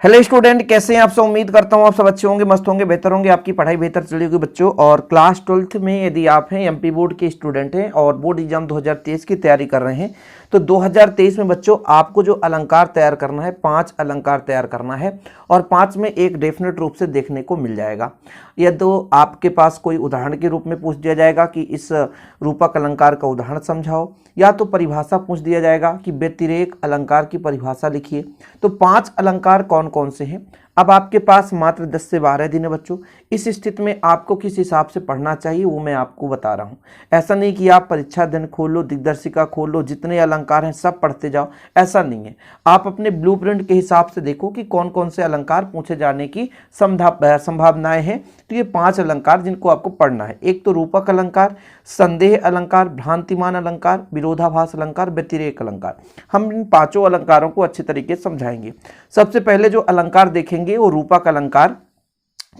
Hello student, कैसे हैं आप सब। उम्मीद करता हूं आप सब अच्छे होंगे, मस्त होंगे, बेहतर होंगे, आपकी पढ़ाई बेहतर चली होगी बच्चों। और क्लास 12th में यदि आप हैं, एमपी बोर्ड के स्टूडेंट हैं और बोर्ड एग्जाम 2023 की तैयारी कर रहे हैं, तो 2023 में बच्चों आपको जो अलंकार तैयार करना है, 5 अलंकार तैयार करना है और 5 में एक डेफिनेट रूप से देखने को मिल जाएगा। या तो आपके पास कोई उदाहरण के रूप में पूछ दिया जाएगा कि इस रूपक अलंकार का उदाहरण समझाओ, या तो परिभाषा पूछ दिया जाएगा कि व्यतिरेक अलंकार की परिभाषा लिखिए। तो 5 अलंकार कौन कौन से हैं। अब आपके पास मात्र 10 से 12 दिन है बच्चों। इस स्थिति में आपको किस हिसाब से पढ़ना चाहिए वो मैं आपको बता रहा हूँ। ऐसा नहीं कि आप परीक्षा दिन खोल लो, दिग्दर्शिका खोल लो, जितने अलंकार हैं सब पढ़ते जाओ, ऐसा नहीं है। आप अपने ब्लूप्रिंट के हिसाब से देखो कि कौन कौन से अलंकार पूछे जाने की संभावनाएं हैं। तो ये 5 अलंकार जिनको आपको पढ़ना है, एक तो रूपक अलंकार, संदेह अलंकार, भ्रांतिमान अलंकार, विरोधाभास अलंकार, व्यतिरेक अलंकार। हम इन 5 अलंकारों को अच्छे तरीके से समझाएंगे। सबसे पहले जो अलंकार देखेंगे वो रूपक अलंकार।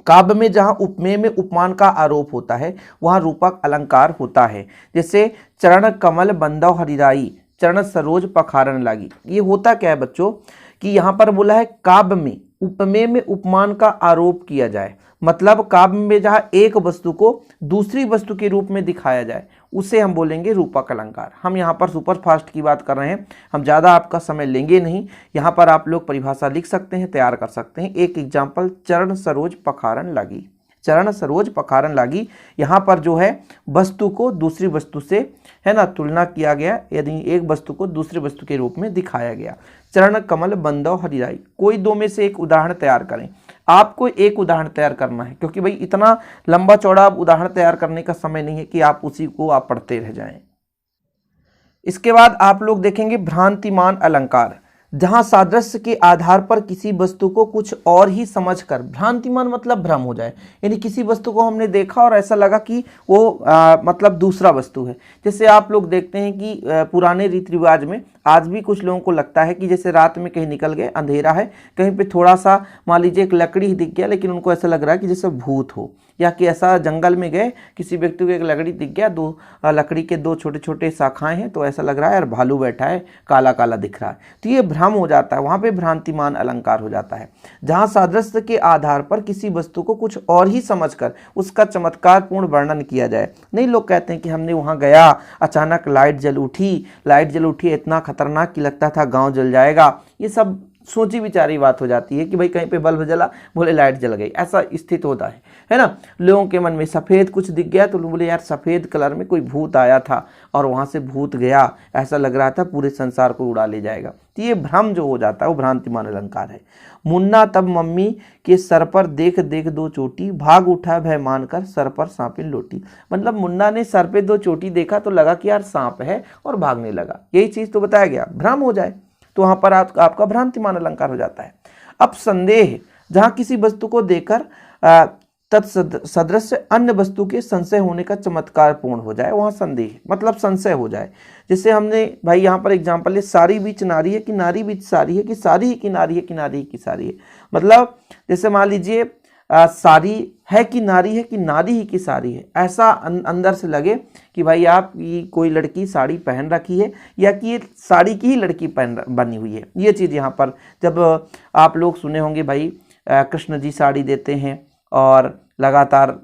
काव्य में जहां उपमेय में उपमान का आरोप होता है वहां रूपक अलंकार होता है। जैसे चरण कमल बंदव हरिराई, चरण सरोज पखारन लागी। ये होता क्या है बच्चों कि यहां पर बोला है काव्य में उपमेय में उपमान का आरोप किया जाए, मतलब काव्य में जहां एक वस्तु को दूसरी वस्तु के रूप में दिखाया जाए उसे हम बोलेंगे रूपक अलंकार। हम यहाँ पर सुपर फास्ट की बात कर रहे हैं, हम ज़्यादा आपका समय लेंगे नहीं। यहाँ पर आप लोग परिभाषा लिख सकते हैं, तैयार कर सकते हैं। एक एग्जाम्पल, चरण सरोज पखारन लागी। चरण सरोज पखारन लागी, यहाँ पर जो है वस्तु को दूसरी वस्तु से है ना तुलना किया गया, यदि एक वस्तु को दूसरी वस्तु के रूप में दिखाया गया। चरण कमल बंदव हरिराई, कोई दो में से एक उदाहरण तैयार करें। आपको एक उदाहरण तैयार करना है, क्योंकि भाई इतना लंबा चौड़ा उदाहरण तैयार करने का समय नहीं है कि आप उसी को आप पढ़ते रह जाएं। इसके बाद आप लोग देखेंगे भ्रांतिमान अलंकार, जहां सादृश्य के आधार पर किसी वस्तु को कुछ और ही समझकर, भ्रांतिमान मतलब भ्रम हो जाए, यानी किसी वस्तु को हमने देखा और ऐसा लगा कि वो मतलब दूसरा वस्तु है। जैसे आप लोग देखते हैं कि पुराने रीति रिवाज में आज भी कुछ लोगों को लगता है कि जैसे रात में कहीं निकल गए, अंधेरा है, कहीं पे थोड़ा सा मान लीजिए एक लकड़ी ही दिख गया, लेकिन उनको ऐसा लग रहा है कि जैसे भूत हो। या कि ऐसा जंगल में गए, किसी व्यक्ति को एक लकड़ी दिख गया, दो लकड़ी के दो छोटे छोटे शाखाएं हैं, तो ऐसा लग रहा है यार भालू बैठा है, काला काला दिख रहा है, तो ये भ्रम हो जाता है। वहां पे भ्रांतिमान अलंकार हो जाता है, जहां सादृश्य के आधार पर किसी वस्तु को कुछ और ही समझकर उसका चमत्कारपूर्ण वर्णन किया जाए। नहीं, लोग कहते हैं कि हमने वहां गया, अचानक लाइट जल उठी, इतना खतरनाक कि लगता था गांव जल जाएगा। ये सब सोची विचारी बात हो जाती है कि भाई कहीं पे बल्ब जला, बोले लाइट जल गई, ऐसा स्थित होता है ना। लोगों के मन में सफ़ेद कुछ दिख गया तो बोले यार सफ़ेद कलर में कोई भूत आया था और वहाँ से भूत गया, ऐसा लग रहा था पूरे संसार को उड़ा ले जाएगा। तो ये भ्रम जो हो जाता है वो भ्रांतिमान अलंकार है। मुन्ना तब मम्मी के सर पर देख देख दो चोटी, भाग उठा भय मानकर सर पर सांपिन लोटी। मतलब मुन्ना ने सर पे 2 चोटी देखा तो लगा कि यार सांप है और भागने लगा। यही चीज़ तो बताया गया, भ्रम हो जाए तो वहां पर आपका भ्रांतिमान अलंकार हो जाता है। अब संदेह, जहां किसी वस्तु को देखकर तत्सदृश अन्य वस्तु के संशय होने का चमत्कार पूर्ण हो जाए, वहां संदेह मतलब संशय हो जाए। जैसे हमने भाई यहाँ पर एग्जांपल है, सारी बीच नारी है कि नारी बीच सारी है कि सारी ही की नारी है कि नारी ही की सारी है। मतलब जैसे मान लीजिए सारी है कि नारी है कि नारी ही की सारी है, ऐसा अंदर से लगे कि भाई आप ये कोई लड़की साड़ी पहन रखी है या कि ये साड़ी की ही लड़की बनी हुई है। ये चीज़ यहाँ पर जब आप लोग सुने होंगे भाई कृष्ण जी साड़ी देते हैं और लगातार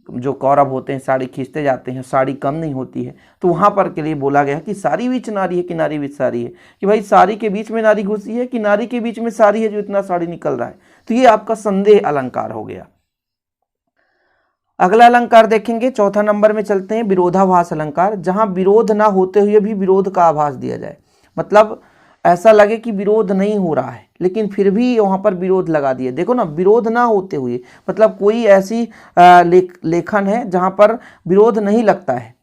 जो कौरव होते हैं साड़ी खींचते जाते हैं, साड़ी कम नहीं होती है, तो वहाँ पर के लिए बोला गया कि सारी बीच नारी है कि नारी बीच सारी है, कि भाई साड़ी के बीच में नारी घुसी है कि नारी के बीच में साड़ी है जो इतना साड़ी निकल रहा है। तो ये आपका संदेह अलंकार हो गया। अगला अलंकार देखेंगे, चौथा नंबर में चलते हैं, विरोधाभास अलंकार, जहां विरोध ना होते हुए भी विरोध का आभास दिया जाए। मतलब ऐसा लगे कि विरोध नहीं हो रहा है लेकिन फिर भी वहां पर विरोध लगा दिए। देखो ना, विरोध ना होते हुए मतलब कोई ऐसी लेखन है जहां पर विरोध नहीं लगता है,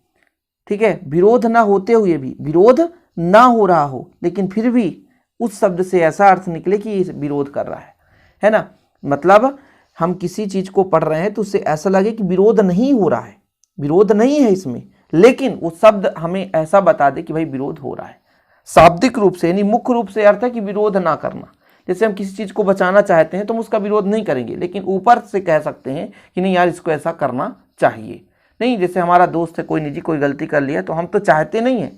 ठीक है, विरोध ना होते हुए भी विरोध ना हो रहा हो लेकिन फिर भी उस शब्द से ऐसा अर्थ निकले कि विरोध कर रहा है ना। मतलब हम किसी चीज को पढ़ रहे हैं तो उससे ऐसा लगे कि विरोध नहीं हो रहा है, विरोध नहीं है इसमें, लेकिन वो शब्द हमें ऐसा बता दे कि भाई विरोध हो रहा है। शाब्दिक रूप से यानी मुख्य रूप से अर्थ है कि विरोध ना करना। जैसे हम किसी चीज को बचाना चाहते हैं तो हम उसका विरोध नहीं करेंगे, लेकिन ऊपर से कह सकते हैं कि नहीं यार इसको ऐसा करना चाहिए। नहीं, जैसे हमारा दोस्त है, कोई निजी कोई गलती कर लिया तो हम तो चाहते नहीं है,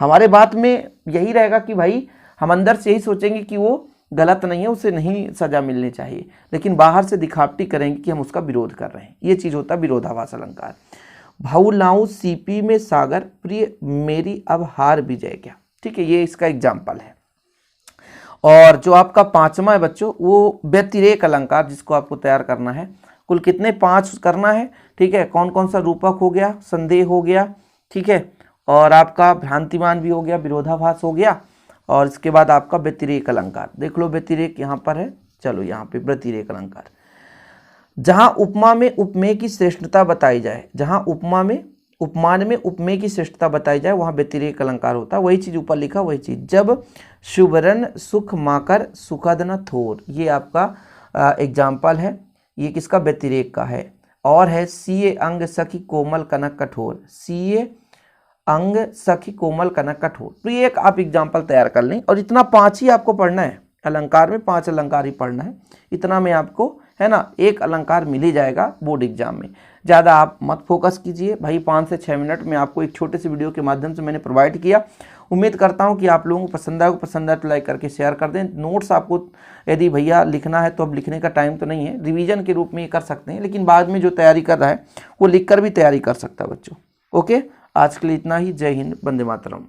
हमारे बात में यही रहेगा कि भाई हम अंदर से यही सोचेंगे कि वो गलत नहीं है, उसे नहीं सजा मिलनी चाहिए, लेकिन बाहर से दिखावटी करेंगे कि हम उसका विरोध कर रहे हैं, ये चीज़ होता है विरोधाभास अलंकार। भाऊ लाऊं सीपी में सागर, प्रिय मेरी अब हार विजय क्या। ठीक है, ये इसका एग्जाम्पल है। और जो आपका पांचवा है बच्चों, वो व्यतिरेक अलंकार, जिसको आपको तैयार करना है। कुल कितने 5 करना है। ठीक है, कौन कौन सा रूपक हो गया, संदेह हो गया, ठीक है, और आपका भ्रांतिमान भी हो गया, विरोधाभास हो गया, और इसके बाद आपका व्यतिरेक अलंकार। देख लो व्यतिरेक यहाँ पर है, चलो यहाँ पे व्यतिरेक अलंकार। जहां उपमा में उपमेय की श्रेष्ठता बताई जाए, जहां उपमान में उपमेय की श्रेष्ठता बताई जाए, वहां व्यतिरेक अलंकार होता है। वही चीज ऊपर लिखा, वही चीज। जब शुभरन सुख माकर सुखद न थोर, ये आपका एग्जाम्पल है, ये किसका, व्यतिरेक का है। और है सीए अंग सखी कोमल कनक कठोर, सीए अंग सखी कोमल कनक कठोर। तो ये एक आप एग्जाम्पल तैयार कर लें, और इतना 5 ही आपको पढ़ना है अलंकार में, 5 अलंकार ही पढ़ना है। इतना में आपको, है ना, एक अलंकार मिल ही जाएगा बोर्ड एग्जाम में। ज़्यादा आप मत फोकस कीजिए भाई, 5 से 6 मिनट में आपको एक छोटे से वीडियो के माध्यम से मैंने प्रोवाइड किया। उम्मीद करता हूं कि आप लोगों को पसंद आए तो लाइक करके शेयर कर दें। नोट्स आपको यदि भैया लिखना है तो अब लिखने का टाइम तो नहीं है, रिवीजन के रूप में ये कर सकते हैं, लेकिन बाद में जो तैयारी कर रहा है वो लिख कर भी तैयारी कर सकता है बच्चों। ओके, आज के लिए इतना ही। जय हिंद, वंदे मातरम।